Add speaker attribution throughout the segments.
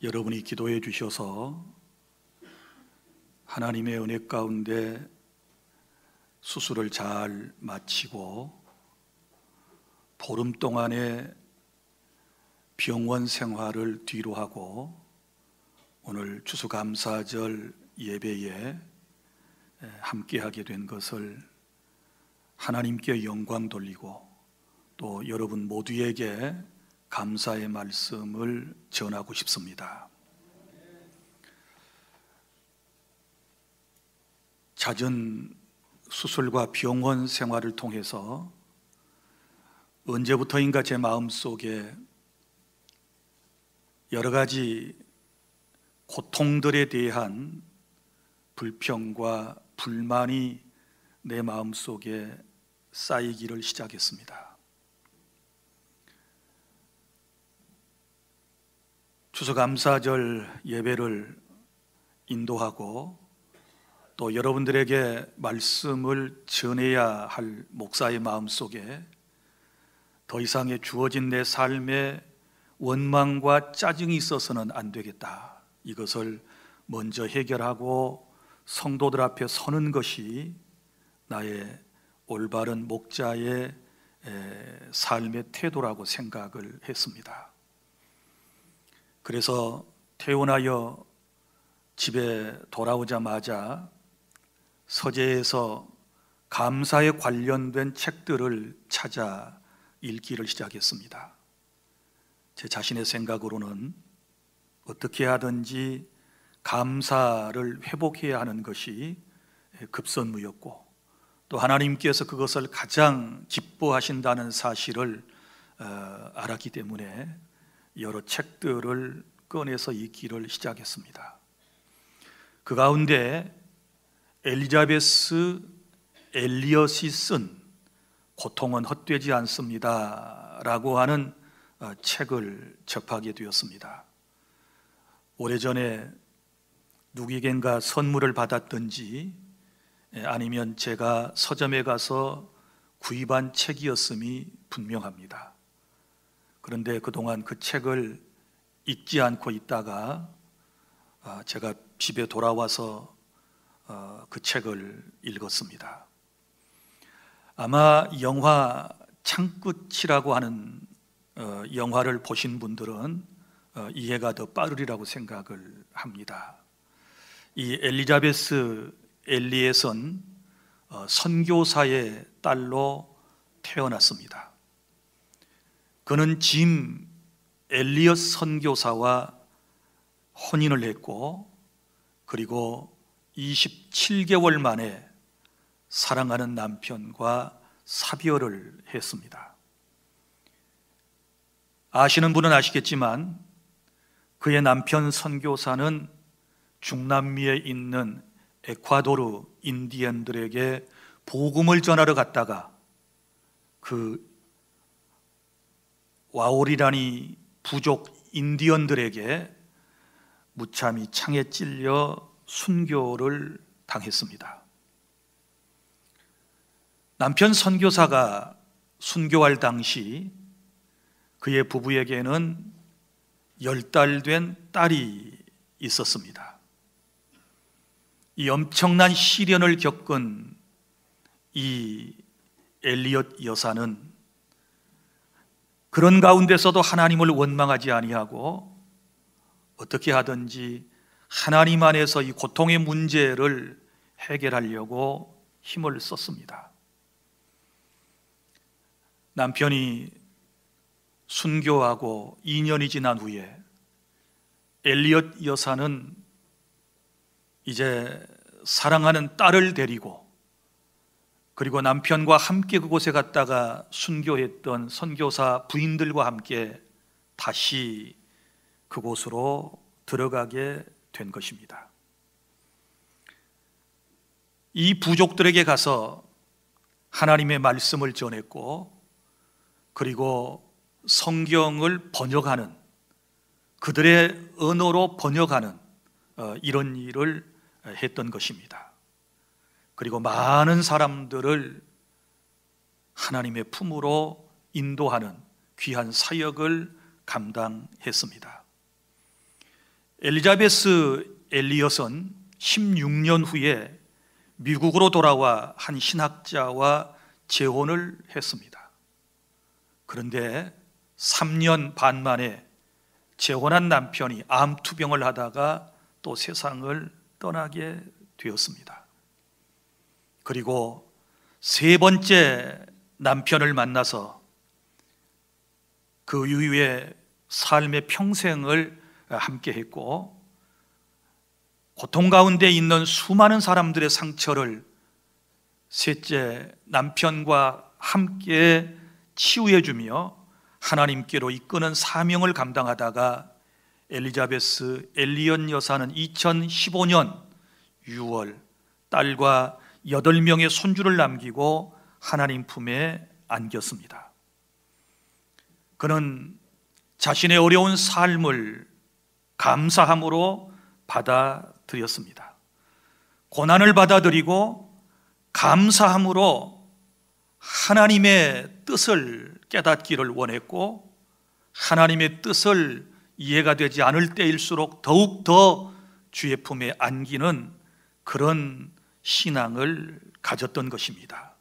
Speaker 1: 여러분이 기도해 주셔서 하나님의 은혜 가운데 수술을 잘 마치고 보름 동안의 병원 생활을 뒤로 하고 오늘 추수감사절 예배에 함께하게 된 것을 하나님께 영광 돌리고 또 여러분 모두에게 감사의 말씀을 전하고 싶습니다. 잦은 수술과 병원 생활을 통해서 언제부터인가 제 마음속에 여러 가지 고통들에 대한 불평과 불만이 내 마음속에 쌓이기를 시작했습니다. 추수감사절 예배를 인도하고 또 여러분들에게 말씀을 전해야 할 목사의 마음속에 더 이상의 주어진 내 삶에 원망과 짜증이 있어서는 안 되겠다. 이것을 먼저 해결하고 성도들 앞에 서는 것이 나의 올바른 목자의 삶의 태도라고 생각을 했습니다. 그래서 퇴원하여 집에 돌아오자마자 서재에서 감사에 관련된 책들을 찾아 읽기를 시작했습니다. 제 자신의 생각으로는 어떻게 하든지 감사를 회복해야 하는 것이 급선무였고 또 하나님께서 그것을 가장 기뻐하신다는 사실을 알았기 때문에 여러 책들을 꺼내서 읽기를 시작했습니다. 그 가운데 엘리자베스 엘리엇이 쓴 고통은 헛되지 않습니다 라고 하는 책을 접하게 되었습니다. 오래전에 누구에겐가 선물을 받았든지 아니면 제가 서점에 가서 구입한 책이었음이 분명합니다. 그런데 그동안 그 책을 읽지 않고 있다가 제가 집에 돌아와서 그 책을 읽었습니다. 아마 영화 창끝이라고 하는 영화를 보신 분들은 이해가 더 빠르리라고 생각을 합니다. 이 엘리자베스 엘리엇은 선교사의 딸로 태어났습니다. 그는 짐 엘리엇 선교사와 혼인을 했고 그리고 27개월 만에 사랑하는 남편과 사별을 했습니다. 아시는 분은 아시겠지만 그의 남편 선교사는 중남미에 있는 에콰도르 인디언들에게 복음을 전하러 갔다가 그 와오리라니 부족 인디언들에게 무참히 창에 찔려 순교를 당했습니다. 남편 선교사가 순교할 당시 그의 부부에게는 10달 된 딸이 있었습니다. 이 엄청난 시련을 겪은 이 엘리엇 여사는 그런 가운데서도 하나님을 원망하지 아니하고 어떻게 하든지 하나님 안에서 이 고통의 문제를 해결하려고 힘을 썼습니다. 남편이 순교하고 2년이 지난 후에 엘리엇 여사는 이제 사랑하는 딸을 데리고 그리고 남편과 함께 그곳에 갔다가 순교했던 선교사 부인들과 함께 다시 그곳으로 들어가게 된 것입니다. 이 부족들에게 가서 하나님의 말씀을 전했고 그리고 성경을 번역하는 그들의 언어로 번역하는 이런 일을 했던 것입니다. 그리고 많은 사람들을 하나님의 품으로 인도하는 귀한 사역을 감당했습니다. 엘리자베스 엘리엇은 16년 후에 미국으로 돌아와 한 신학자와 재혼을 했습니다. 그런데 3년 반 만에 재혼한 남편이 암투병을 하다가 또 세상을 떠나게 되었습니다. 그리고 세 번째 남편을 만나서 그 이후에 삶의 평생을 함께 했고, 고통 가운데 있는 수많은 사람들의 상처를 셋째 남편과 함께 치유해 주며 하나님께로 이끄는 사명을 감당하다가 엘리자베스 엘리엇 여사는 2015년 6월 딸과 8명의 손주를 남기고 하나님 품에 안겼습니다. 그는 자신의 어려운 삶을 감사함으로 받아들였습니다. 고난을 받아들이고 감사함으로 하나님의 뜻을 깨닫기를 원했고, 하나님의 뜻을 이해가 되지 않을 때일수록 더욱더 주의 품에 안기는 그런 신앙을 가졌던 것입니다.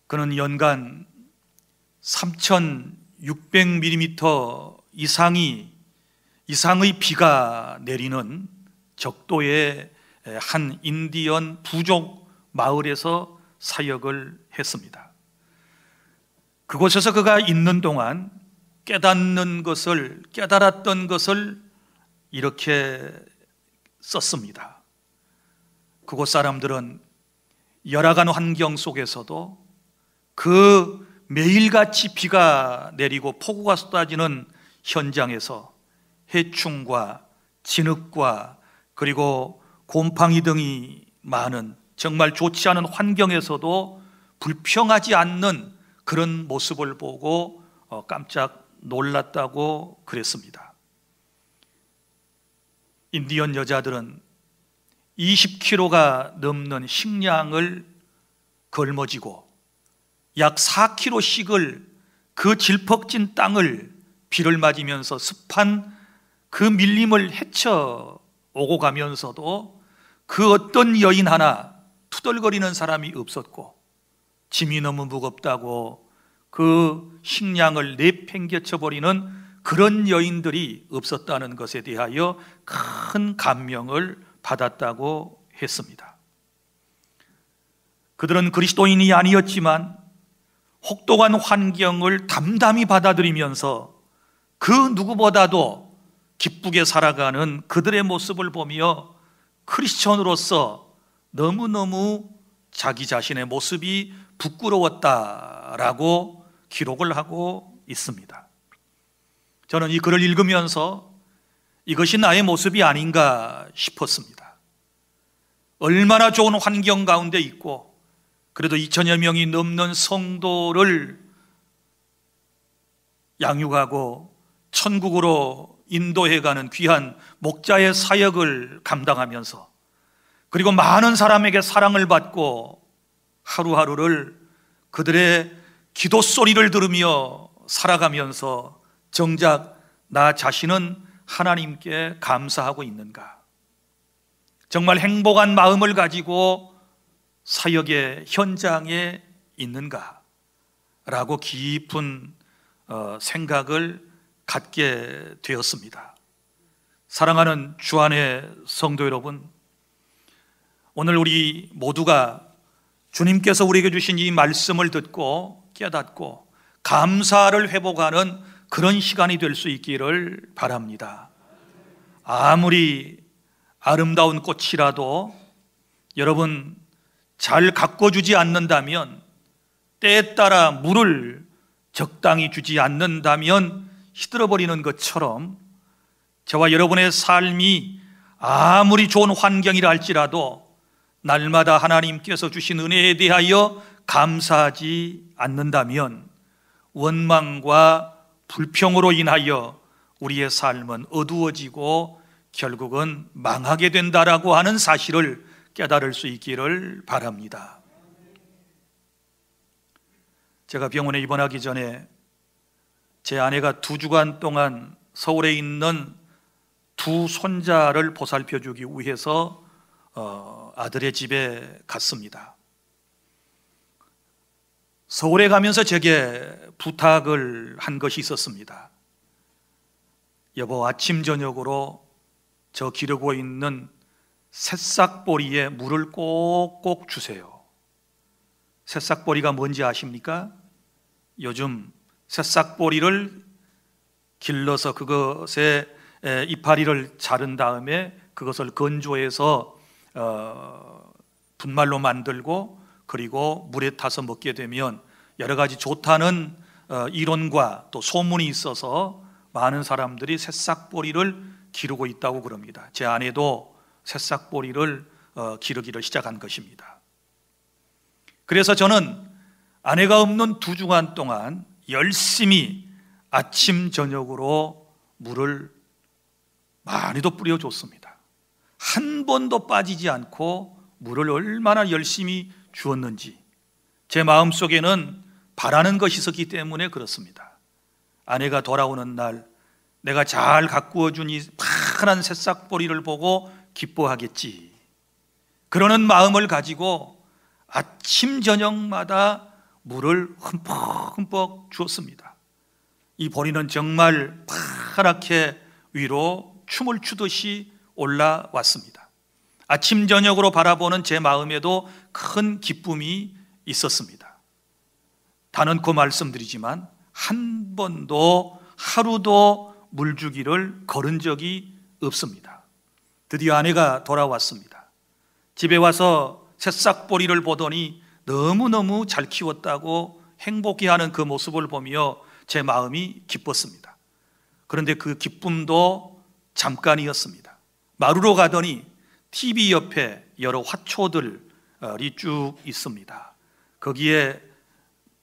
Speaker 1: 그는 연간 3,600mm 이상의 비가 내리는 적도의 한 인디언 부족 마을에서 사역을 했습니다. 그곳에서 그가 있는 동안 깨달았던 것을 이렇게 썼습니다. 그곳 사람들은 열악한 환경 속에서도 그 매일같이 비가 내리고 폭우가 쏟아지는 현장에서 해충과 진흙과 그리고 곰팡이 등이 많은 정말 좋지 않은 환경에서도 불평하지 않는 그런 모습을 보고 깜짝 놀랐다고 그랬습니다. 인디언 여자들은 20kg가 넘는 식량을 걸머지고 약 4kg씩을 그 질퍽진 땅을 비를 맞으면서 습한 그 밀림을 헤쳐 오고 가면서도 그 어떤 여인 하나 투덜거리는 사람이 없었고, 짐이 너무 무겁다고 그 식량을 내팽개쳐 버리는 그런 여인들이 없었다는 것에 대하여 큰 감명을 받았다고 했습니다. 그들은 그리스도인이 아니었지만 혹독한 환경을 담담히 받아들이면서 그 누구보다도 기쁘게 살아가는 그들의 모습을 보며 크리스천으로서 너무너무 자기 자신의 모습이 부끄러웠다라고 기록을 하고 있습니다. 저는 이 글을 읽으면서 이것이 나의 모습이 아닌가 싶었습니다. 얼마나 좋은 환경 가운데 있고 그래도 2,000여 명이 넘는 성도를 양육하고 천국으로 인도해가는 귀한 목자의 사역을 감당하면서, 그리고 많은 사람에게 사랑을 받고 하루하루를 그들의 기도 소리를 들으며 살아가면서 정작 나 자신은 하나님께 감사하고 있는가? 정말 행복한 마음을 가지고 사역의 현장에 있는가? 라고 깊은 생각을 갖게 되었습니다. 사랑하는 주안의 성도 여러분, 오늘 우리 모두가 주님께서 우리에게 주신 이 말씀을 듣고 깨닫고 감사를 회복하는 그런 시간이 될 수 있기를 바랍니다. 아무리 아름다운 꽃이라도 여러분 잘 가꿔주지 않는다면, 때에 따라 물을 적당히 주지 않는다면 시들어버리는 것처럼 저와 여러분의 삶이 아무리 좋은 환경이라 할지라도 날마다 하나님께서 주신 은혜에 대하여 감사하지 않는다면 원망과 불평으로 인하여 우리의 삶은 어두워지고 결국은 망하게 된다라고 하는 사실을 깨달을 수 있기를 바랍니다. 제가 병원에 입원하기 전에 제 아내가 2주간 동안 서울에 있는 두 손자를 보살펴 주기 위해서 아들의 집에 갔습니다. 서울에 가면서 제게 부탁을 한 것이 있었습니다. 여보, 아침 저녁으로 저 기르고 있는 새싹보리에 물을 꼭꼭 주세요. 새싹보리가 뭔지 아십니까? 요즘 새싹보리를 길러서 그것에 이파리를 자른 다음에 그것을 건조해서 분말로 만들고 그리고 물에 타서 먹게 되면 여러 가지 좋다는 이론과 또 소문이 있어서 많은 사람들이 새싹보리를 기르고 있다고 그럽니다. 제 아내도 새싹보리를 기르기를 시작한 것입니다. 그래서 저는 아내가 없는 2주간 동안 열심히 아침 저녁으로 물을 많이도 뿌려줬습니다. 한 번도 빠지지 않고 물을 얼마나 열심히 주었는지 제 마음속에는 바라는 것이 있었기 때문에 그렇습니다. 아내가 돌아오는 날 내가 잘 가꾸어 준 이 파란 새싹보리를 보고 기뻐하겠지, 그러는 마음을 가지고 아침 저녁마다 물을 흠뻑흠뻑 주었습니다. 이 보리는 정말 파랗게 위로 춤을 추듯이 올라왔습니다. 아침 저녁으로 바라보는 제 마음에도 큰 기쁨이 있었습니다. 단언코 말씀드리지만 한 번도 하루도 물 주기를 거른 적이 없습니다. 드디어 아내가 돌아왔습니다. 집에 와서 새싹보리를 보더니 너무너무 잘 키웠다고 행복해하는 그 모습을 보며 제 마음이 기뻤습니다. 그런데 그 기쁨도 잠깐이었습니다. 마루로 가더니 TV 옆에 여러 화초들이 쭉 있습니다. 거기에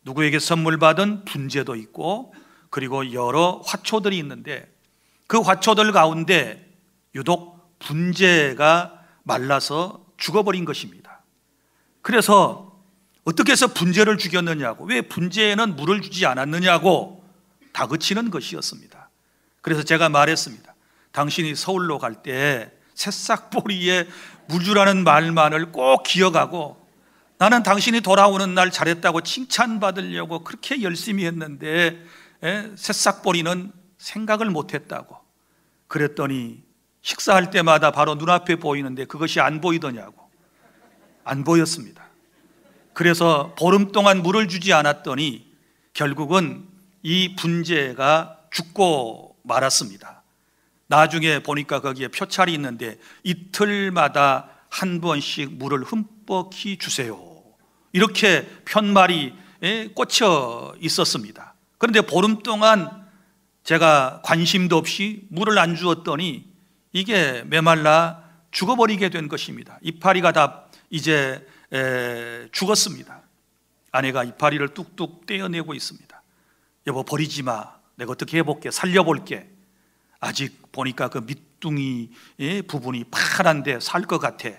Speaker 1: 누구에게 선물 받은 분재도 있고 그리고 여러 화초들이 있는데 그 화초들 가운데 유독 분재가 말라서 죽어버린 것입니다. 그래서 어떻게 해서 분재를 죽였느냐고, 왜 분재에는 물을 주지 않았느냐고 다그치는 것이었습니다. 그래서 제가 말했습니다. 당신이 서울로 갈 때 새싹보리에 물 주라는 말만을 꼭 기억하고, 나는 당신이 돌아오는 날 잘했다고 칭찬받으려고 그렇게 열심히 했는데 새싹보리는 생각을 못했다고. 그랬더니 식사할 때마다 바로 눈앞에 보이는데 그것이 안 보이더냐고. 안 보였습니다. 그래서 보름 동안 물을 주지 않았더니 결국은 이 분재가 죽고 말았습니다. 나중에 보니까 거기에 표찰이 있는데 이틀마다 한 번씩 물을 흠뻑히 주세요, 이렇게 편말이 꽂혀 있었습니다. 그런데 보름 동안 제가 관심도 없이 물을 안 주었더니 이게 메말라 죽어버리게 된 것입니다. 이파리가 다 이제 죽었습니다. 아내가 이파리를 뚝뚝 떼어내고 있습니다. 여보, 버리지 마, 내가 어떻게 해볼게, 살려볼게. 아직 보니까 그 밑둥이 부분이 파란데 살 것 같아.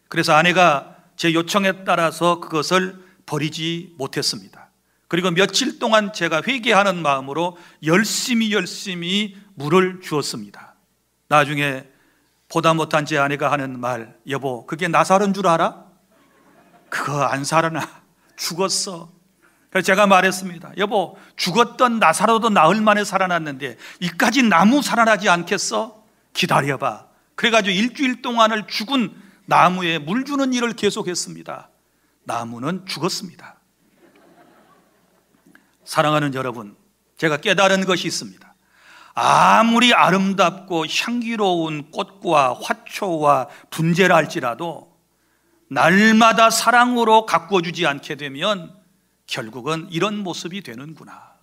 Speaker 1: 그래서 아내가 제 요청에 따라서 그것을 버리지 못했습니다. 그리고 며칠 동안 제가 회개하는 마음으로 열심히 물을 주었습니다. 나중에 보다 못한 제 아내가 하는 말, 여보, 그게 나 사는 줄 알아? 그거 안 살아나, 죽었어. 그래서 제가 말했습니다. 여보, 죽었던 나사로도 나흘 만에 살아났는데 이까지 나무 살아나지 않겠어? 기다려봐. 그래가지고 일주일 동안을 죽은 나무에 물 주는 일을 계속했습니다. 나무는 죽었습니다. 사랑하는 여러분, 제가 깨달은 것이 있습니다. 아무리 아름답고 향기로운 꽃과 화초와 분재라 할지라도 날마다 사랑으로 가꾸어주지 않게 되면 결국은 이런 모습이 되는구나.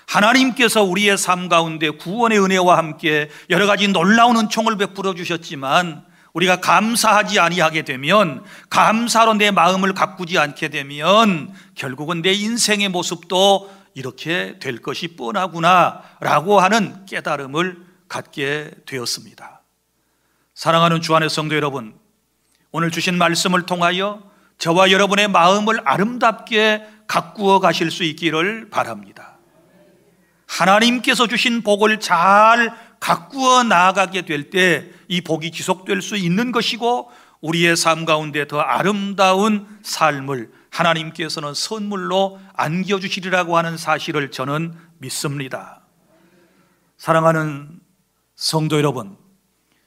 Speaker 1: 하나님께서 우리의 삶 가운데 구원의 은혜와 함께 여러 가지 놀라운 은총을 베풀어 주셨지만 우리가 감사하지 아니하게 되면, 감사로 내 마음을 가꾸지 않게 되면 결국은 내 인생의 모습도 이렇게 될 것이 뻔하구나 라고 하는 깨달음을 갖게 되었습니다. 사랑하는 주 안의 성도 여러분, 오늘 주신 말씀을 통하여 저와 여러분의 마음을 아름답게 가꾸어 가실 수 있기를 바랍니다. 하나님께서 주신 복을 잘 가꾸어 나아가게 될 때 이 복이 지속될 수 있는 것이고, 우리의 삶 가운데 더 아름다운 삶을 하나님께서는 선물로 안겨주시리라고 하는 사실을 저는 믿습니다. 사랑하는 성도 여러분,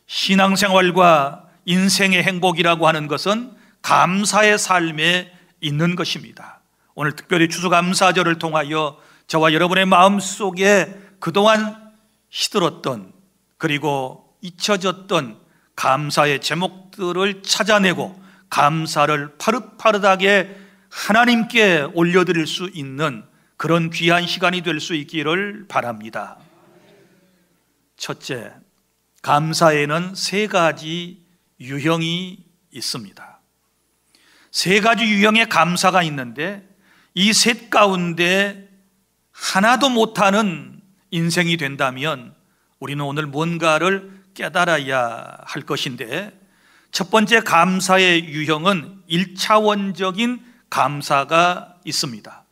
Speaker 1: 신앙생활과 인생의 행복이라고 하는 것은 감사의 삶에 있는 것입니다. 오늘 특별히 추수감사절을 통하여 저와 여러분의 마음속에 그동안 시들었던, 그리고 잊혀졌던 감사의 제목들을 찾아내고 감사를 파릇파릇하게 하나님께 올려드릴 수 있는 그런 귀한 시간이 될 수 있기를 바랍니다. 첫째, 감사에는 세 가지 유형이 있습니다. 세 가지 유형의 감사가 있는데, 이 셋 가운데 하나도 못하는 인생이 된다면 우리는 오늘 뭔가를 깨달아야 할 것인데, 첫 번째 감사의 유형은 1차원적인 감사가 있습니다.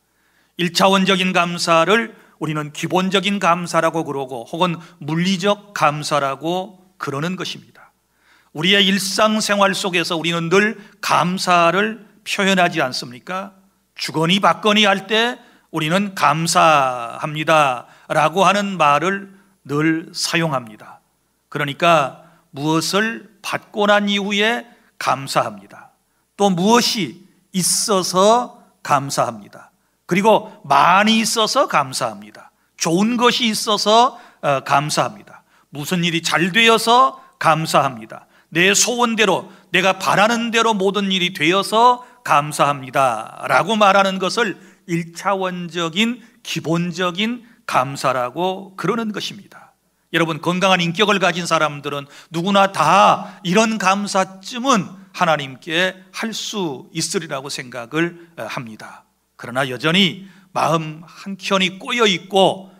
Speaker 1: 1차원적인 감사를 우리는 기본적인 감사라고 그러고, 혹은 물리적 감사라고 그러는 것입니다. 우리의 일상생활 속에서 우리는 늘 감사를 표현하지 않습니까? 주거니 받거니 할 때 우리는 감사합니다 라고 하는 말을 늘 사용합니다. 그러니까 무엇을 받고 난 이후에 감사합니다. 또 무엇이 있어서 감사합니다. 그리고 많이 있어서 감사합니다. 좋은 것이 있어서 감사합니다. 무슨 일이 잘 되어서 감사합니다. 내 소원대로, 내가 바라는 대로 모든 일이 되어서 감사합니다 라고 말하는 것을 1차원적인 기본적인 감사라고 그러는 것입니다. 여러분, 건강한 인격을 가진 사람들은 누구나 다 이런 감사쯤은 하나님께 할 수 있으리라고 생각을 합니다. 그러나 여전히 마음 한켠이 꼬여 있고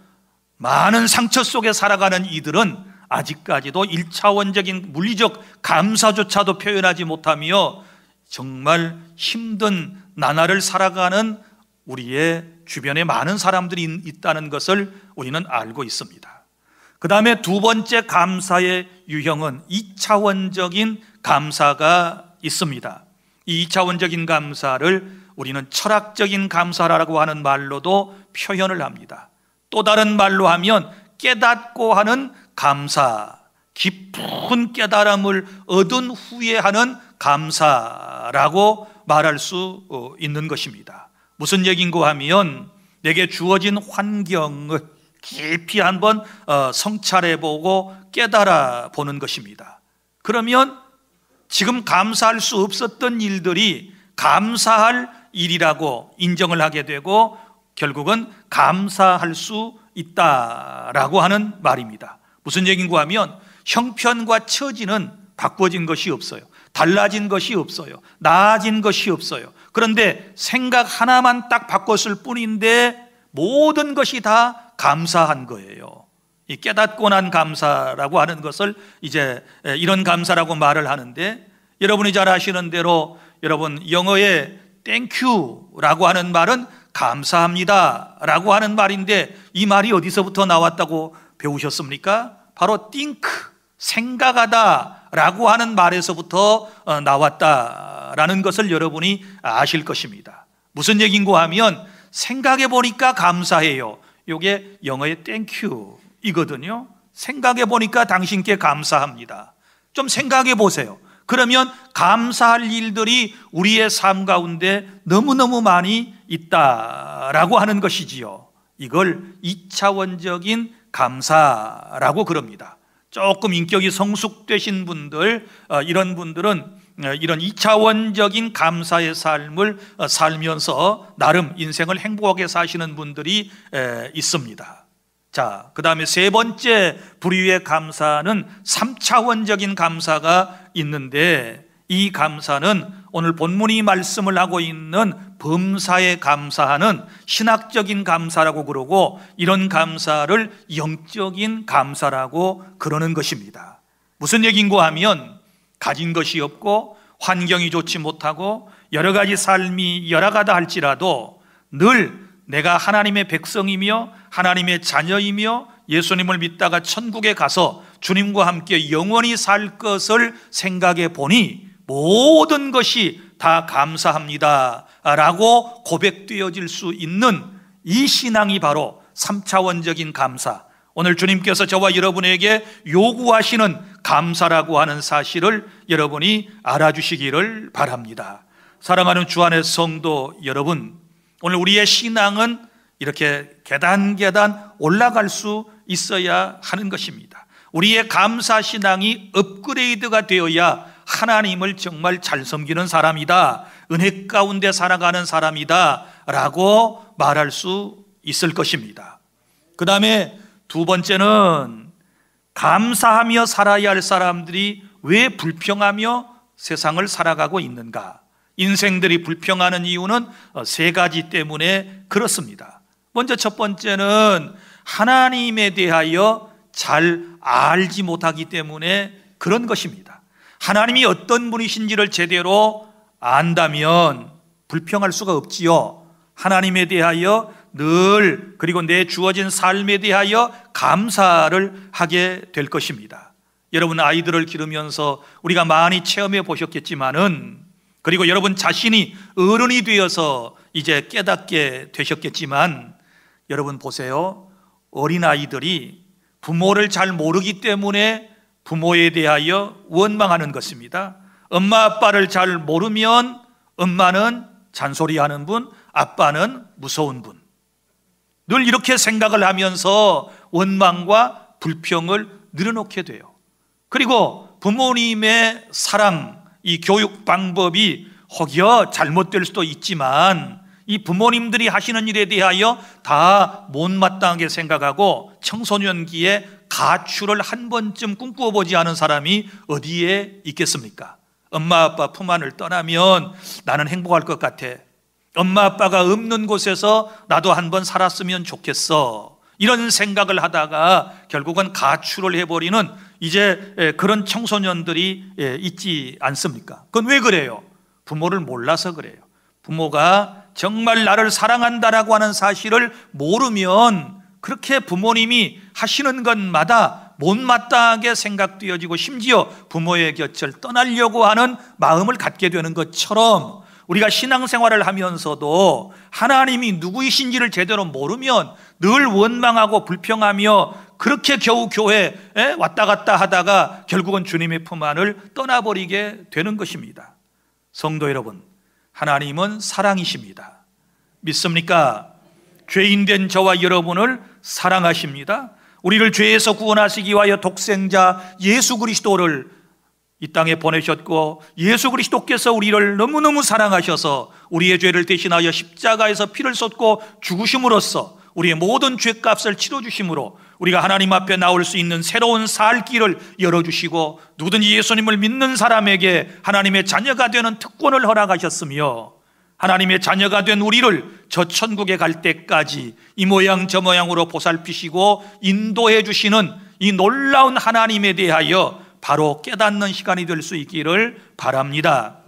Speaker 1: 많은 상처 속에 살아가는 이들은 아직까지도 1차원적인 물리적 감사조차도 표현하지 못하며 정말 힘든 나날을 살아가는 우리의 주변에 많은 사람들이 있다는 것을 우리는 알고 있습니다. 그 다음에 두 번째 감사의 유형은 2차원적인 감사가 있습니다. 이 2차원적인 감사를 우리는 철학적인 감사라고 하는 말로도 표현을 합니다. 또 다른 말로 하면 깨닫고 하는 감사, 깊은 깨달음을 얻은 후에 하는 감사라고 말할 수 있는 것입니다. 무슨 얘기인가 하면 내게 주어진 환경을 깊이 한번 성찰해보고 깨달아 보는 것입니다. 그러면 지금 감사할 수 없었던 일들이 감사할 일이라고 인정을 하게 되고 결국은 감사할 수 있다라고 하는 말입니다. 무슨 얘기인가 하면 형편과 처지는 바꿔진 것이 없어요. 달라진 것이 없어요. 나아진 것이 없어요. 그런데 생각 하나만 딱 바꿨을 뿐인데 모든 것이 다 감사한 거예요. 이 깨닫고 난 감사라고 하는 것을 이제 이런 감사라고 말을 하는데, 여러분이 잘 아시는 대로 여러분 영어의 땡큐라고 하는 말은 감사합니다 라고 하는 말인데, 이 말이 어디서부터 나왔다고 배우셨습니까? 바로 think, 생각하다 라고 하는 말에서부터 나왔다라는 것을 여러분이 아실 것입니다. 무슨 얘기인가 하면 생각해 보니까 감사해요. 이게 영어의 thank you이거든요. 생각해 보니까 당신께 감사합니다. 좀 생각해 보세요. 그러면 감사할 일들이 우리의 삶 가운데 너무너무 많이 있다라고 하는 것이지요. 이걸 2차원적인 감사라고 그럽니다. 조금 인격이 성숙되신 분들, 이런 분들은 이런 2차원적인 감사의 삶을 살면서 나름 인생을 행복하게 사시는 분들이 있습니다. 자, 그 다음에 세 번째 부류의 감사는 3차원적인 감사가 있는데, 이 감사는 오늘 본문이 말씀을 하고 있는 범사에 감사하는 신학적인 감사라고 그러고, 이런 감사를 영적인 감사라고 그러는 것입니다. 무슨 얘기인가 하면 가진 것이 없고 환경이 좋지 못하고 여러 가지 삶이 열악하다 할지라도 늘 내가 하나님의 백성이며 하나님의 자녀이며 예수님을 믿다가 천국에 가서 주님과 함께 영원히 살 것을 생각해 보니 모든 것이 다 감사합니다 라고 고백되어질 수 있는 이 신앙이 바로 3차원적인 감사, 오늘 주님께서 저와 여러분에게 요구하시는 감사라고 하는 사실을 여러분이 알아주시기를 바랍니다. 사랑하는 주 안의 성도 여러분, 오늘 우리의 신앙은 이렇게 계단 올라갈 수 있어야 하는 것입니다. 우리의 감사 신앙이 업그레이드가 되어야 하나님을 정말 잘 섬기는 사람이다, 은혜 가운데 살아가는 사람이다 라고 말할 수 있을 것입니다. 그 다음에 두 번째는 감사하며 살아야 할 사람들이 왜 불평하며 세상을 살아가고 있는가? 인생들이 불평하는 이유는 세 가지 때문에 그렇습니다. 먼저 첫 번째는 하나님에 대하여 잘 알지 못하기 때문에 그런 것입니다. 하나님이 어떤 분이신지를 제대로 안다면 불평할 수가 없지요. 하나님에 대하여 늘, 그리고 내 주어진 삶에 대하여 감사를 하게 될 것입니다. 여러분, 아이들을 기르면서 우리가 많이 체험해 보셨겠지만은, 그리고 여러분 자신이 어른이 되어서 이제 깨닫게 되셨겠지만, 여러분 보세요. 어린아이들이 부모를 잘 모르기 때문에 부모에 대하여 원망하는 것입니다. 엄마 아빠를 잘 모르면 엄마는 잔소리하는 분, 아빠는 무서운 분, 늘 이렇게 생각을 하면서 원망과 불평을 늘어놓게 돼요. 그리고 부모님의 사랑, 이 교육 방법이 혹여 잘못될 수도 있지만 이 부모님들이 하시는 일에 대하여 다 못마땅하게 생각하고 청소년기에 가출을 한 번쯤 꿈꿔보지 않은 사람이 어디에 있겠습니까? 엄마 아빠 품 안을 떠나면 나는 행복할 것 같아. 엄마 아빠가 없는 곳에서 나도 한번 살았으면 좋겠어. 이런 생각을 하다가 결국은 가출을 해버리는 이제 그런 청소년들이 있지 않습니까? 그건 왜 그래요? 부모를 몰라서 그래요. 부모가 정말 나를 사랑한다라고 하는 사실을 모르면 그렇게 부모님이 하시는 것마다 못마땅하게 생각되어지고 심지어 부모의 곁을 떠나려고 하는 마음을 갖게 되는 것처럼, 우리가 신앙생활을 하면서도 하나님이 누구이신지를 제대로 모르면 늘 원망하고 불평하며 그렇게 겨우 교회에 왔다 갔다 하다가 결국은 주님의 품 안을 떠나버리게 되는 것입니다. 성도 여러분, 하나님은 사랑이십니다. 믿습니까? 죄인된 저와 여러분을 사랑하십니다. 우리를 죄에서 구원하시기 위하여 독생자 예수 그리스도를 이 땅에 보내셨고, 예수 그리스도께서 우리를 너무너무 사랑하셔서 우리의 죄를 대신하여 십자가에서 피를 쏟고 죽으심으로써 우리의 모든 죄값을 치러주심으로 우리가 하나님 앞에 나올 수 있는 새로운 살 길을 열어주시고, 누구든지 예수님을 믿는 사람에게 하나님의 자녀가 되는 특권을 허락하셨으며, 하나님의 자녀가 된 우리를 저 천국에 갈 때까지 이 모양 저 모양으로 보살피시고 인도해 주시는 이 놀라운 하나님에 대하여 바로 깨닫는 시간이 될 수 있기를 바랍니다.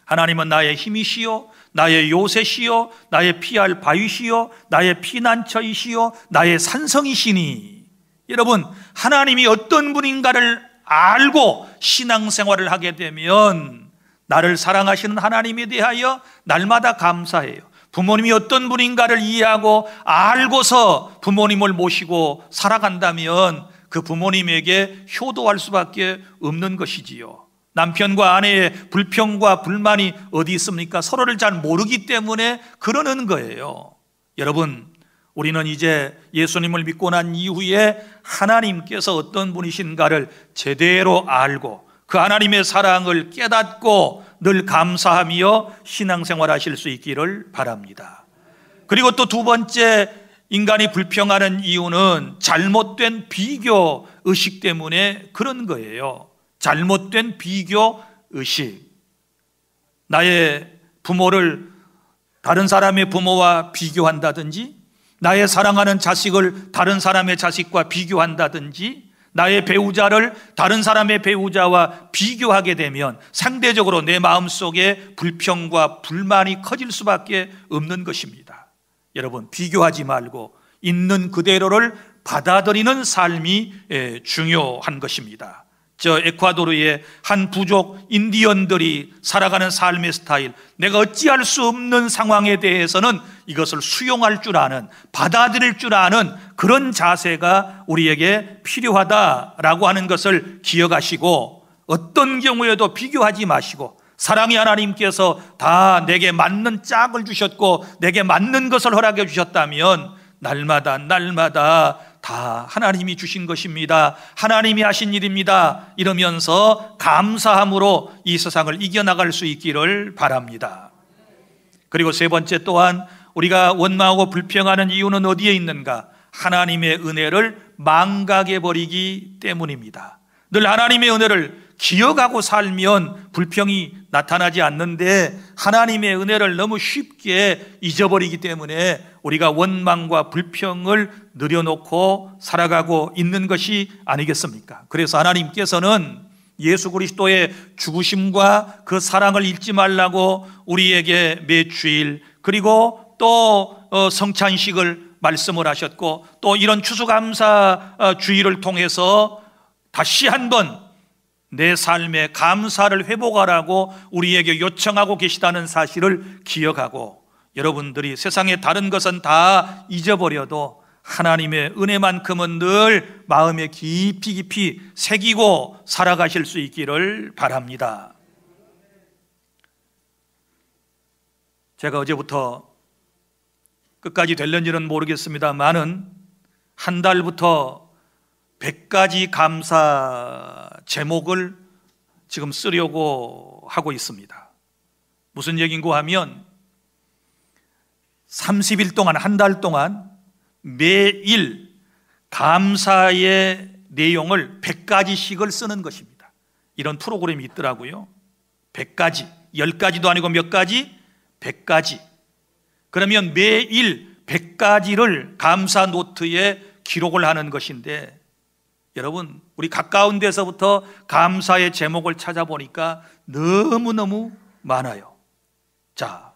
Speaker 1: 하나님은 나의 힘이시요, 나의 요새시요, 나의 피할 바위시요, 나의 피난처이시요, 나의 산성이시니. 여러분, 하나님이 어떤 분인가를 알고 신앙생활을 하게 되면 나를 사랑하시는 하나님에 대하여 날마다 감사해요. 부모님이 어떤 분인가를 이해하고 알고서 부모님을 모시고 살아간다면 그 부모님에게 효도할 수밖에 없는 것이지요. 남편과 아내의 불평과 불만이 어디 있습니까? 서로를 잘 모르기 때문에 그러는 거예요. 여러분, 우리는 이제 예수님을 믿고 난 이후에 하나님께서 어떤 분이신가를 제대로 알고 그 하나님의 사랑을 깨닫고 늘 감사하며 신앙생활 하실 수 있기를 바랍니다. 그리고 또 두 번째, 인간이 불평하는 이유는 잘못된 비교 의식 때문에 그런 거예요. 잘못된 비교 의식. 나의 부모를 다른 사람의 부모와 비교한다든지, 나의 사랑하는 자식을 다른 사람의 자식과 비교한다든지, 나의 배우자를 다른 사람의 배우자와 비교하게 되면 상대적으로 내 마음속에 불평과 불만이 커질 수밖에 없는 것입니다. 여러분 비교하지 말고 있는 그대로를 받아들이는 삶이 중요한 것입니다. 저 에콰도르의 한 부족 인디언들이 살아가는 삶의 스타일, 내가 어찌할 수 없는 상황에 대해서는 이것을 수용할 줄 아는, 받아들일 줄 아는 그런 자세가 우리에게 필요하다라고 하는 것을 기억하시고, 어떤 경우에도 비교하지 마시고, 사랑의 하나님께서 다 내게 맞는 짝을 주셨고 내게 맞는 것을 허락해 주셨다면 날마다 다 하나님이 주신 것입니다, 하나님이 하신 일입니다 이러면서 감사함으로 이 세상을 이겨나갈 수 있기를 바랍니다. 그리고 세 번째 또한 우리가 원망하고 불평하는 이유는 어디에 있는가? 하나님의 은혜를 망각해 버리기 때문입니다. 늘 하나님의 은혜를 기억하고 살면 불평이 나타나지 않는데 하나님의 은혜를 너무 쉽게 잊어버리기 때문에 우리가 원망과 불평을 늘여놓고 살아가고 있는 것이 아니겠습니까? 그래서 하나님께서는 예수 그리스도의 죽으심과 그 사랑을 잊지 말라고 우리에게 매주일, 그리고 또 성찬식을 말씀을 하셨고, 또 이런 추수감사 주일을 통해서 다시 한번 내 삶의 감사를 회복하라고 우리에게 요청하고 계시다는 사실을 기억하고, 여러분들이 세상의 다른 것은 다 잊어버려도 하나님의 은혜만큼은 늘 마음에 깊이 새기고 살아가실 수 있기를 바랍니다. 제가 어제부터 끝까지 될는지는 모르겠습니다만은 한 달부터 100가지 감사 제목을 지금 쓰려고 하고 있습니다. 무슨 얘기인고 하면 30일 동안, 한 달 동안 매일 감사의 내용을 100가지씩을 쓰는 것입니다. 이런 프로그램이 있더라고요. 100가지, 10가지도 아니고 몇 가지? 100가지. 그러면 매일 100가지를 감사 노트에 기록을 하는 것인데, 여러분 우리 가까운 데서부터 감사의 제목을 찾아보니까 너무너무 많아요. 자,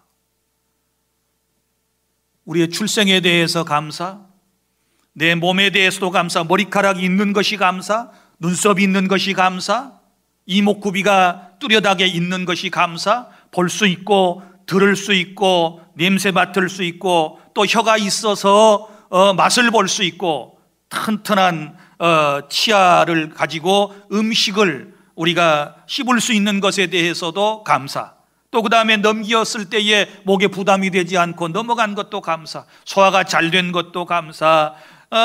Speaker 1: 우리의 출생에 대해서 감사, 내 몸에 대해서도 감사, 머리카락이 있는 것이 감사, 눈썹이 있는 것이 감사, 이목구비가 뚜렷하게 있는 것이 감사, 볼 수 있고 들을 수 있고 냄새 맡을 수 있고 또 혀가 있어서 맛을 볼 수 있고 튼튼한 치아를 가지고 음식을 우리가 씹을 수 있는 것에 대해서도 감사, 또 그 다음에 넘겼을 때에 목에 부담이 되지 않고 넘어간 것도 감사, 소화가 잘 된 것도 감사,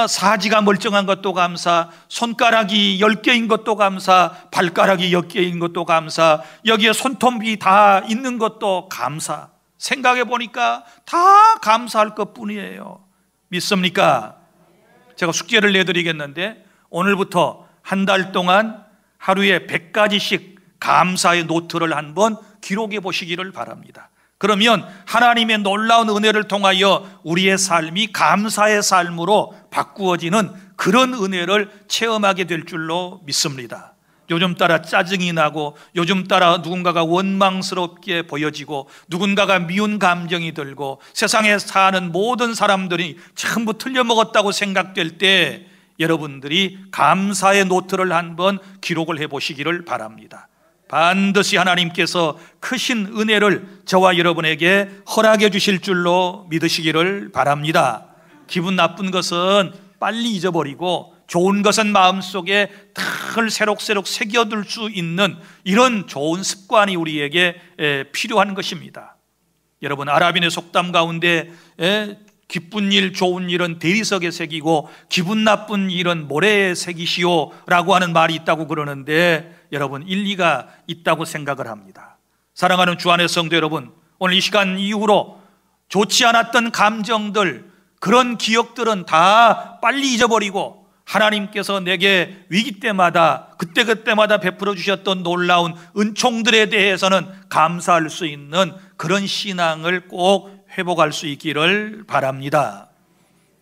Speaker 1: 사지가 멀쩡한 것도 감사, 손가락이 10개인 것도 감사, 발가락이 10개인 것도 감사, 여기에 손톱이 다 있는 것도 감사. 생각해 보니까 다 감사할 것뿐이에요. 믿습니까? 제가 숙제를 내드리겠는데 오늘부터 한 달 동안 하루에 100가지씩 감사의 노트를 한번 기록해 보시기를 바랍니다. 그러면 하나님의 놀라운 은혜를 통하여 우리의 삶이 감사의 삶으로 바꾸어지는 그런 은혜를 체험하게 될 줄로 믿습니다. 요즘 따라 짜증이 나고 요즘 따라 누군가가 원망스럽게 보여지고 누군가가 미운 감정이 들고 세상에 사는 모든 사람들이 전부 틀려먹었다고 생각될 때 여러분들이 감사의 노트를 한번 기록을 해보시기를 바랍니다. 반드시 하나님께서 크신 은혜를 저와 여러분에게 허락해 주실 줄로 믿으시기를 바랍니다. 기분 나쁜 것은 빨리 잊어버리고 좋은 것은 마음속에 늘 새록새록 새겨둘 수 있는 이런 좋은 습관이 우리에게 필요한 것입니다. 여러분, 아랍인의 속담 가운데 기쁜 일, 좋은 일은 대리석에 새기고 기분 나쁜 일은 모래에 새기시오 라고 하는 말이 있다고 그러는데, 여러분 일리가 있다고 생각을 합니다. 사랑하는 주안의 성도 여러분, 오늘 이 시간 이후로 좋지 않았던 감정들, 그런 기억들은 다 빨리 잊어버리고 하나님께서 내게 위기 때마다 그때마다 베풀어 주셨던 놀라운 은총들에 대해서는 감사할 수 있는 그런 신앙을 꼭 회복할 수 있기를 바랍니다.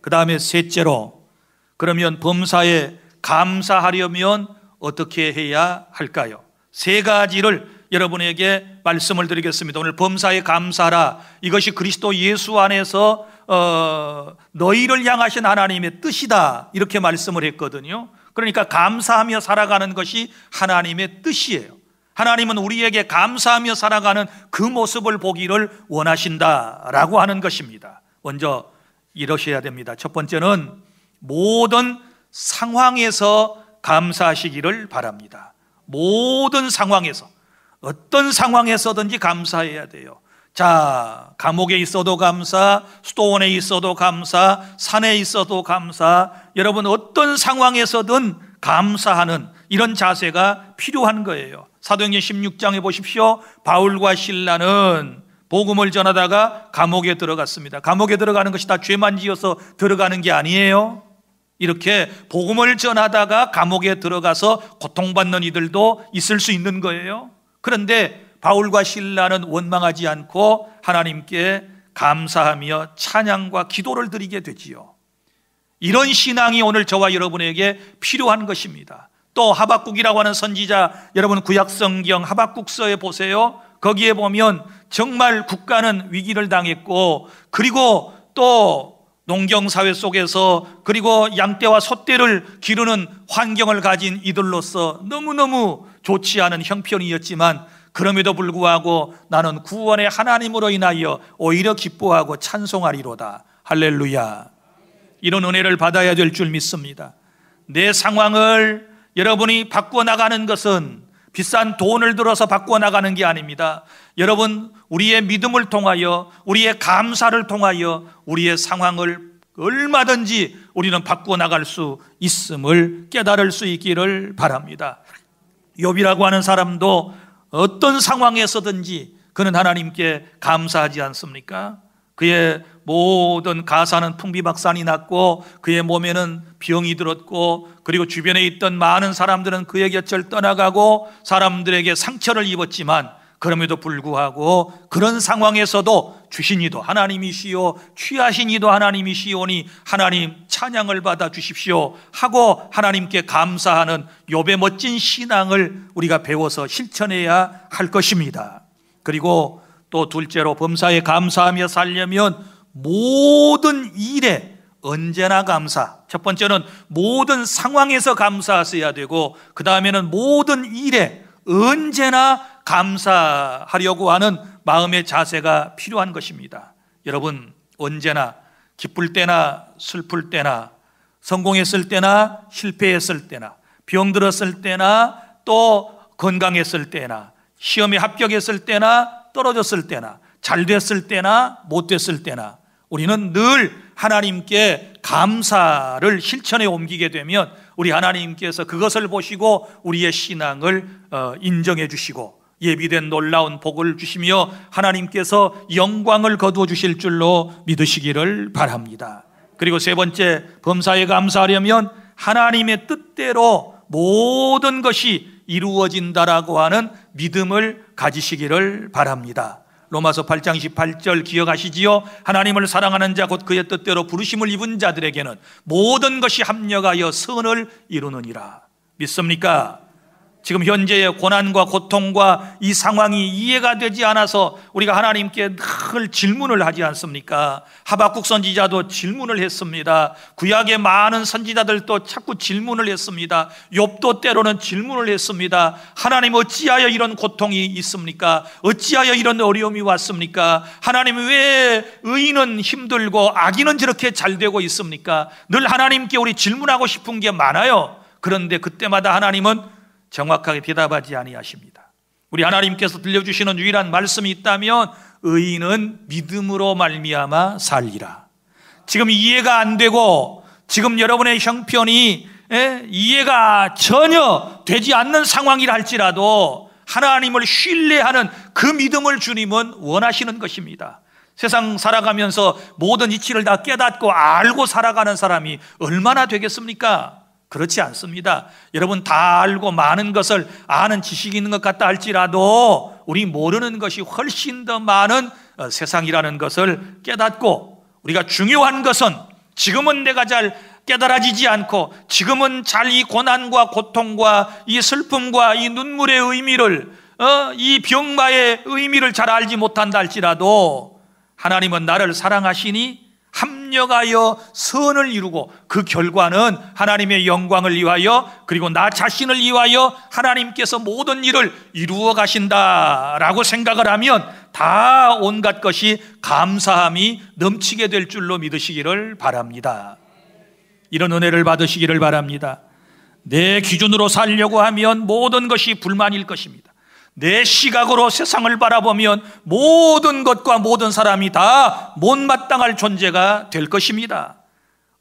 Speaker 1: 그 다음에 셋째로, 그러면 범사에 감사하려면 어떻게 해야 할까요? 세 가지를 여러분에게 말씀을 드리겠습니다. 오늘 범사에 감사하라, 이것이 그리스도 예수 안에서 너희를 향하신 하나님의 뜻이다 이렇게 말씀을 했거든요. 그러니까 감사하며 살아가는 것이 하나님의 뜻이에요. 하나님은 우리에게 감사하며 살아가는 그 모습을 보기를 원하신다라고 하는 것입니다. 먼저 이러셔야 됩니다. 첫 번째는 모든 상황에서 감사하시기를 바랍니다. 모든 상황에서, 어떤 상황에서든지 감사해야 돼요. 자, 감옥에 있어도 감사, 수도원에 있어도 감사, 산에 있어도 감사, 여러분 어떤 상황에서든 감사하는 이런 자세가 필요한 거예요. 사도행전 16장에 보십시오. 바울과 실라는 복음을 전하다가 감옥에 들어갔습니다. 감옥에 들어가는 것이 다 죄만 지어서 들어가는 게 아니에요. 이렇게 복음을 전하다가 감옥에 들어가서 고통받는 이들도 있을 수 있는 거예요. 그런데 바울과 실라는 원망하지 않고 하나님께 감사하며 찬양과 기도를 드리게 되지요. 이런 신앙이 오늘 저와 여러분에게 필요한 것입니다. 또 하박국이라고 하는 선지자, 여러분 구약성경 하박국서에 보세요. 거기에 보면 정말 국가는 위기를 당했고, 그리고 또 농경사회 속에서, 그리고 양떼와 소떼를 기르는 환경을 가진 이들로서 너무너무 좋지 않은 형편이었지만, 그럼에도 불구하고 나는 구원의 하나님으로 인하여 오히려 기뻐하고 찬송하리로다. 할렐루야. 이런 은혜를 받아야 될 줄 믿습니다. 내 상황을 여러분이 바꾸어 나가는 것은 비싼 돈을 들어서 바꾸어 나가는 게 아닙니다. 여러분, 우리의 믿음을 통하여, 우리의 감사를 통하여 우리의 상황을 얼마든지 우리는 바꾸어 나갈 수 있음을 깨달을 수 있기를 바랍니다. 욥이라고 하는 사람도 어떤 상황에서든지 그는 하나님께 감사하지 않습니까? 그의 모든 가사는 풍비박산이 났고, 그의 몸에는 병이 들었고, 그리고 주변에 있던 많은 사람들은 그의 곁을 떠나가고 사람들에게 상처를 입었지만, 그럼에도 불구하고 그런 상황에서도 주신 이도 하나님이시오, 취하신 이도 하나님이시오니 하나님 찬양을 받아 주십시오 하고 하나님께 감사하는 욥의 멋진 신앙을 우리가 배워서 실천해야 할 것입니다. 그리고 또 둘째로, 범사에 감사하며 살려면 모든 일에 언제나 감사. 첫 번째는 모든 상황에서 감사하셔야 되고, 그 다음에는 모든 일에 언제나 감사하려고 하는 마음의 자세가 필요한 것입니다. 여러분, 언제나 기쁠 때나 슬플 때나, 성공했을 때나 실패했을 때나, 병들었을 때나 또 건강했을 때나, 시험에 합격했을 때나 떨어졌을 때나, 잘 됐을 때나 못 됐을 때나, 우리는 늘 하나님께 감사를 실천에 옮기게 되면 우리 하나님께서 그것을 보시고 우리의 신앙을 인정해 주시고 예비된 놀라운 복을 주시며 하나님께서 영광을 거두어 주실 줄로 믿으시기를 바랍니다. 그리고 세 번째, 범사에 감사하려면 하나님의 뜻대로 모든 것이 이루어진다라고 하는 믿음을 가지시기를 바랍니다. 로마서 8장 18절 기억하시지요? 하나님을 사랑하는 자 곧 그의 뜻대로 부르심을 입은 자들에게는 모든 것이 합력하여 선을 이루느니라. 믿습니까? 지금 현재의 고난과 고통과 이 상황이 이해가 되지 않아서 우리가 하나님께 늘 질문을 하지 않습니까? 하박국 선지자도 질문을 했습니다. 구약의 많은 선지자들도 자꾸 질문을 했습니다. 욥도 때로는 질문을 했습니다. 하나님, 어찌하여 이런 고통이 있습니까? 어찌하여 이런 어려움이 왔습니까? 하나님, 왜 의인은 힘들고 악인은 저렇게 잘 되고 있습니까? 늘 하나님께 우리 질문하고 싶은 게 많아요. 그런데 그때마다 하나님은 정확하게 대답하지 아니하십니다. 우리 하나님께서 들려주시는 유일한 말씀이 있다면 의인은 믿음으로 말미암아 살리라. 지금 이해가 안 되고 지금 여러분의 형편이 이해가 전혀 되지 않는 상황이라 할지라도 하나님을 신뢰하는 그 믿음을 주님은 원하시는 것입니다. 세상 살아가면서 모든 이치를 다 깨닫고 알고 살아가는 사람이 얼마나 되겠습니까? 그렇지 않습니다. 여러분, 다 알고 많은 것을 아는 지식이 있는 것 같다 할지라도 우리 모르는 것이 훨씬 더 많은 세상이라는 것을 깨닫고, 우리가 중요한 것은 지금은 내가 잘 깨달아지지 않고 지금은 잘 이 고난과 고통과 이 슬픔과 이 눈물의 의미를, 이 병마의 의미를 잘 알지 못한다 할지라도 하나님은 나를 사랑하시니 협력하여 선을 이루고 그 결과는 하나님의 영광을 위하여 그리고 나 자신을 위하여 하나님께서 모든 일을 이루어 가신다라고 생각을 하면 다 온갖 것이 감사함이 넘치게 될 줄로 믿으시기를 바랍니다. 이런 은혜를 받으시기를 바랍니다. 내 기준으로 살려고 하면 모든 것이 불만일 것입니다. 내 시각으로 세상을 바라보면 모든 것과 모든 사람이 다 못마땅할 존재가 될 것입니다.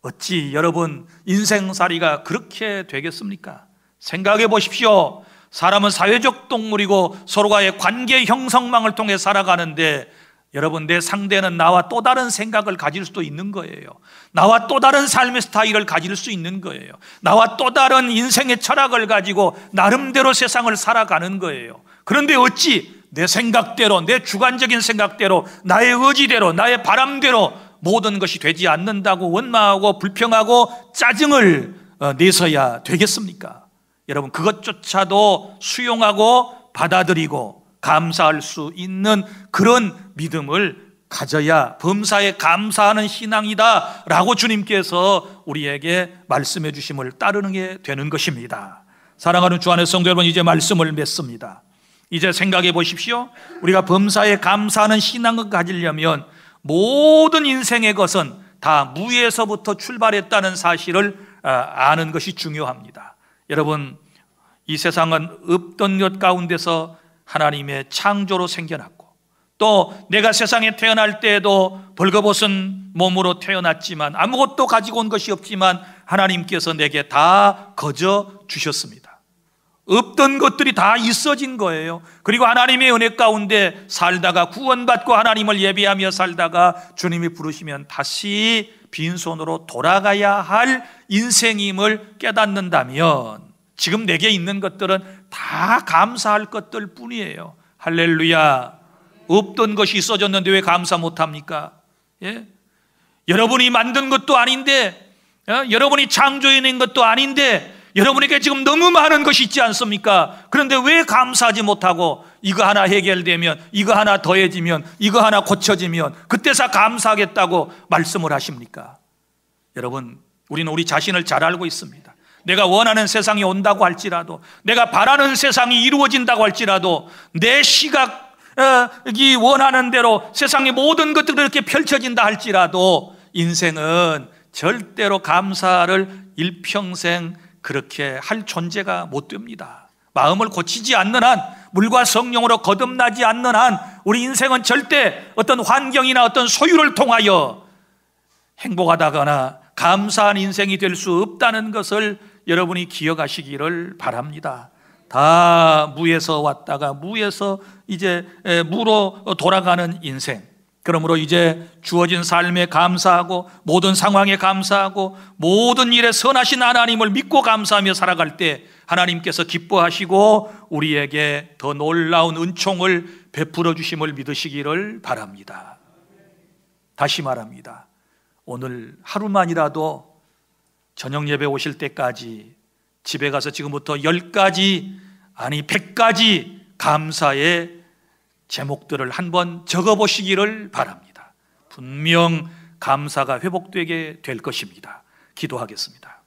Speaker 1: 어찌 여러분 인생살이가 그렇게 되겠습니까? 생각해 보십시오. 사람은 사회적 동물이고 서로와의 관계 형성망을 통해 살아가는데 여러분, 내 상대는 나와 또 다른 생각을 가질 수도 있는 거예요. 나와 또 다른 삶의 스타일을 가질 수 있는 거예요. 나와 또 다른 인생의 철학을 가지고 나름대로 세상을 살아가는 거예요. 그런데 어찌 내 생각대로, 내 주관적인 생각대로, 나의 의지대로, 나의 바람대로 모든 것이 되지 않는다고 원망하고 불평하고 짜증을 내서야 되겠습니까? 여러분, 그것조차도 수용하고 받아들이고 감사할 수 있는 그런 믿음을 가져야 범사에 감사하는 신앙이다 라고 주님께서 우리에게 말씀해 주심을 따르는 게 되는 것입니다. 사랑하는 주 안의 성도 여러분, 이제 말씀을 맺습니다. 이제 생각해 보십시오. 우리가 범사에 감사하는 신앙을 가지려면 모든 인생의 것은 다 무에서부터 출발했다는 사실을 아는 것이 중요합니다. 여러분, 이 세상은 없던 것 가운데서 하나님의 창조로 생겨났고, 또 내가 세상에 태어날 때에도 벌거벗은 몸으로 태어났지만 아무것도 가지고 온 것이 없지만 하나님께서 내게 다 거저 주셨습니다. 없던 것들이 다 있어진 거예요. 그리고 하나님의 은혜 가운데 살다가 구원받고 하나님을 예배하며 살다가 주님이 부르시면 다시 빈손으로 돌아가야 할 인생임을 깨닫는다면 지금 내게 있는 것들은 다 감사할 것들 뿐이에요. 할렐루야. 없던 것이 있어졌는데 왜 감사 못합니까? 예? 여러분이 만든 것도 아닌데, 여러분이 창조해낸 것도 아닌데 여러분에게 지금 너무 많은 것이 있지 않습니까? 그런데 왜 감사하지 못하고 이거 하나 해결되면, 이거 하나 더해지면, 이거 하나 고쳐지면 그때서 감사하겠다고 말씀을 하십니까? 여러분, 우리는 우리 자신을 잘 알고 있습니다. 내가 원하는 세상이 온다고 할지라도, 내가 바라는 세상이 이루어진다고 할지라도, 내 시각이 원하는 대로 세상의 모든 것들이 이렇게 펼쳐진다 할지라도 인생은 절대로 감사를 일평생 그렇게 할 존재가 못 됩니다. 마음을 고치지 않는 한, 물과 성령으로 거듭나지 않는 한 우리 인생은 절대 어떤 환경이나 어떤 소유를 통하여 행복하다거나 감사한 인생이 될 수 없다는 것을 여러분이 기억하시기를 바랍니다. 다 무에서 왔다가 무에서 이제 무로 돌아가는 인생. 그러므로 이제 주어진 삶에 감사하고 모든 상황에 감사하고 모든 일에 선하신 하나님을 믿고 감사하며 살아갈 때 하나님께서 기뻐하시고 우리에게 더 놀라운 은총을 베풀어 주심을 믿으시기를 바랍니다. 다시 말합니다. 오늘 하루만이라도 저녁 예배 오실 때까지 집에 가서 지금부터 10가지 아니 100가지 감사의 제목들을 한번 적어보시기를 바랍니다. 분명 감사가 회복되게 될 것입니다. 기도하겠습니다.